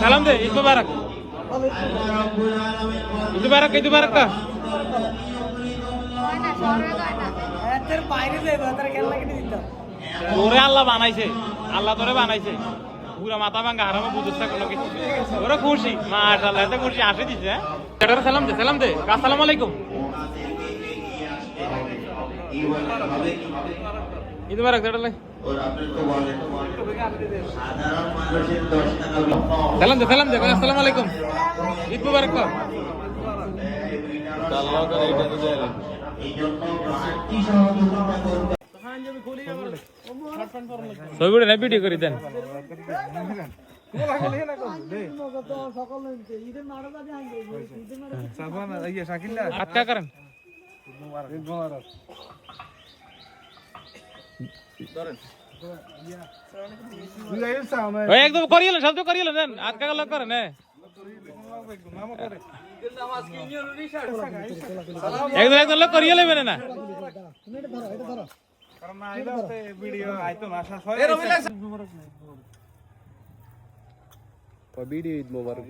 সালাম দে ঈদ মুবারক ঈদ মুবারক ঈদ মুবারক কা তোরে আল্লাহ বানাইছে আল্লাহ তোরে বানাইছে পুরা মাথা ভাঙ্গা হারামে বুঝছ কোনো কিছু ওরা খুশি মাশাআল্লাহ এত খুশি আসে দিছে হ্যাঁ সালাম দে আসসালামু আলাইকুম ঈদ মুবারক দাঁড়ালে সালাম দে আসসালামু আলাইকুম ঈদ মুবারক কর আল্লাহ করে এটা তো দেয় ছবিটা না ভিডিও করে দেন আটকা করেন একদম করিয়েলেন শব্দ করিয়েলেন আটকা গেল করেন একদম একদম লোক করিয়ে লেবেন না ভিডিও ঈদ মোবারক